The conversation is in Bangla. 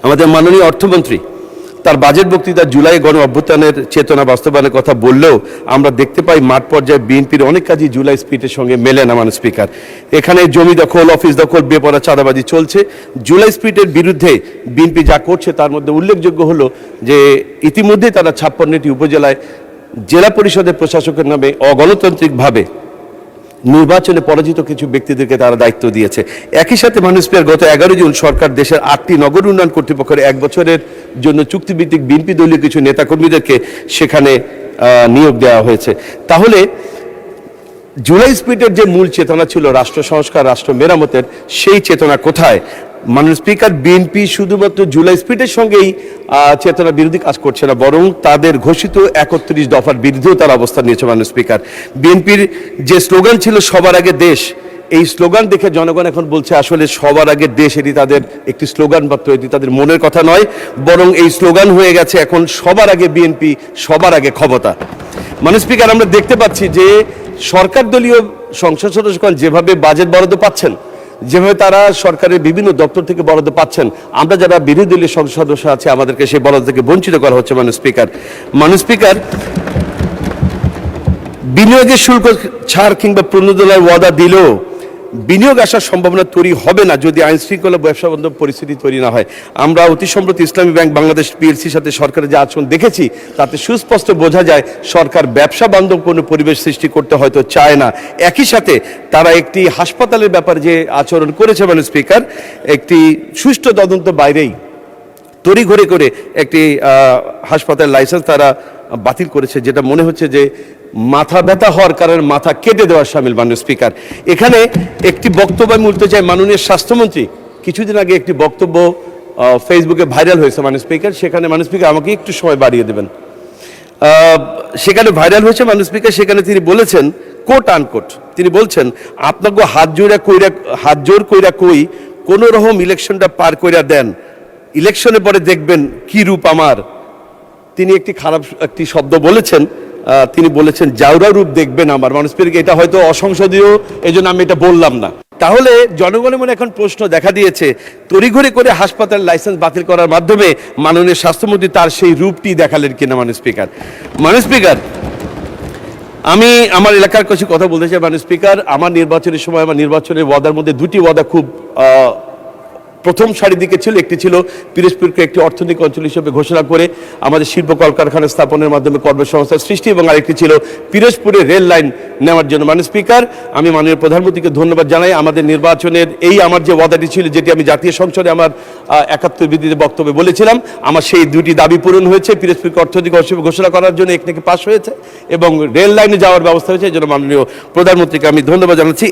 আমাদের মাননীয় অর্থমন্ত্রী তার বাজেট বক্তৃতা জুলাই গণ অভ্যুত্থানের চেতনা বাস্তবায়নের কথা বললেও আমরা দেখতে পাই মাঠ পর্যায়ে বিএনপির অনেক কাজই জুলাই স্পিরিটের সঙ্গে মেলে না। মাননীয় স্পিকার, এখানে জমি দখল, অফিস দখল, বেপরোয়া চাঁদাবাজি চলছে। জুলাই স্পিরিটের বিরুদ্ধে বিএনপি যা করছে তার মধ্যে উল্লেখযোগ্য হলো যে ইতিমধ্যেই তারা 56টি উপজেলায় জেলা পরিষদের প্রশাসকের নামে অগণতান্ত্রিকভাবে নির্বাচনে পরাজিত কিছু ব্যক্তিদেরকে তারা দায়িত্ব দিয়েছে। একই সাথে মাননীয় স্পিকার, গত 11 জুন সরকার দেশের 8টি নগর উন্নয়ন কর্তৃপক্ষের 1 বছরের জন্য চুক্তিভিত্তিক বিএনপি দলীয় কিছু নেতাকর্মীদেরকে সেখানে নিয়োগ দেওয়া হয়েছে। তাহলে জুলাই স্পিরিটের যে মূল চেতনা ছিল রাষ্ট্র সংস্কার, রাষ্ট্র মেরামতের, সেই চেতনা কোথায়? মাননীয় স্পিকার, বিএনপি শুধুমাত্র জুলাই স্পিরিটের সঙ্গেই চেতনা বিরোধী কাজ করছে না, বরং তাদের ঘোষিত 31 দফার বিরুদ্ধেও তারা অবস্থান নিয়েছে। মাননীয় স্পিকার, বিএনপির যে স্লোগান ছিল সবার আগে দেশ, এই স্লোগান দেখে জনগণ এখন বলছে আসলে সবার আগে দেশ এটি তাদের একটি স্লোগান মাত্র, এটি তাদের মনের কথা নয়, বরং এই স্লোগান হয়ে গেছে এখন সবার আগে বিএনপি, সবার আগে ক্ষমতা। মাননীয় স্পিকার, আমরা দেখতে পাচ্ছি যে সরকার দলীয় সংসদ সদস্যগণ যেভাবে বাজেট বরাদ্দ পাচ্ছেন, যেভাবে তারা সরকারের বিভিন্ন দপ্তর থেকে বরাদ্দ পাচ্ছেন, আমরা যারা বিরোধী দলীয় সংসদ সদস্য আছে আমাদেরকে সেই বরাদ্দ থেকে বঞ্চিত করা হচ্ছে। মাননীয় স্পিকার, বিনিয়োগের শুল্ক ছাড় কিংবা প্রণোদনার ওয়াদা দিলেও বিনিয়োগ আসার সম্ভাবনা তৈরি হবে না যদি আইন শৃঙ্খলা ব্যবসা বান্ধব পরিস্থিতি তৈরি না হয়। আমরা অতি সম্প্রতি ইসলামী ব্যাংক বাংলাদেশ পিএলসির সাথে সরকারের যে আচরণ দেখেছি তাতে সুস্পষ্ট বোঝা যায় সরকার ব্যবসা বান্ধব কোনো পরিবেশ সৃষ্টি করতে হয়তো চায় না। একই সাথে তারা একটি হাসপাতালের ব্যাপারে যে আচরণ করেছে মাননীয় স্পিকার, একটি সুষ্ঠু তদন্ত বাইরেই তড়িঘড়ি করে একটি হাসপাতালের লাইসেন্স তারা বাতিল করেছে, যেটা মনে হচ্ছে যে মাথা ব্যথা হওয়ার কারণে মাথা কেটে দেওয়ার সামিল। মাননীয় স্পিকার, এখানে একটি বক্তব্য আমি বলতে চাই, মাননীয় স্বাস্থ্যমন্ত্রী কিছুদিন আগে একটি বক্তব্য ফেসবুকে ভাইরাল হয়েছে মাননীয় স্পিকার, সেখানে মাননীয় স্পিকার আমাকে একটু সময় বাড়িয়ে দেবেন, সেখানে ভাইরাল হয়েছে মাননীয় স্পিকার, সেখানে তিনি বলেছেন কোট আনকোট, তিনি বলছেন আপনাকে হাত জোর কইরা কই কোন রকম ইলেকশনটা পার কইরা দেন, ইলেকশনের পরে দেখবেন কি রূপ আমার। তিনি একটি শব্দ বলেছেন, তিনি বলেছেন জাউরা রূপ দেখবেন আমার। মাননীয় স্পিকার, এটা হয়তো অসংসদীয়, এই জন্য আমি এটা বললাম না। তাহলে জনগণের মনে এখন প্রশ্ন দেখা দিয়েছে, তড়িঘড়ি করে হাসপাতাল লাইসেন্স বাতিল করার মাধ্যমে মাননীয় স্বাস্থ্যমন্ত্রী তার সেই রূপটি দেখালেন কিনা। মাননীয় স্পিকার, আমি আমার এলাকার কিছু কথা বলতে চাই। মাননীয় স্পিকার, আমার নির্বাচনের সময় আমার নির্বাচনের ওয়াদার মধ্যে দুটি ওয়াদা খুব প্রথম সারির দিকে ছিল। একটি ছিল পিরোজপুরকে একটি অর্থনৈতিক অঞ্চল হিসেবে ঘোষণা করে আমাদের শিল্প কলকারখানা স্থাপনের মাধ্যমে কর্মসংস্থান সৃষ্টি, এবং আরেকটি ছিল পিরোজপুরে রেল লাইন নেওয়ার জন্য। মাননীয় স্পিকার, আমি মাননীয় প্রধানমন্ত্রীকে ধন্যবাদ জানাই। আমাদের নির্বাচনের আমার যে ওয়াদাটি ছিল, যেটি আমি জাতীয় সংসদে আমার 71 বিধিতে বক্তব্যে বলেছিলাম, আমার সেই দুটি দাবি পূরণ হয়েছে। পিরোজপুরকে অর্থনৈতিক অঞ্চল ঘোষণা করার জন্য একটি পাস হয়েছে এবং রেল লাইনে যাওয়ার ব্যবস্থা হয়েছে। এই জন্য মাননীয় প্রধানমন্ত্রীকে আমি ধন্যবাদ জানাচ্ছি।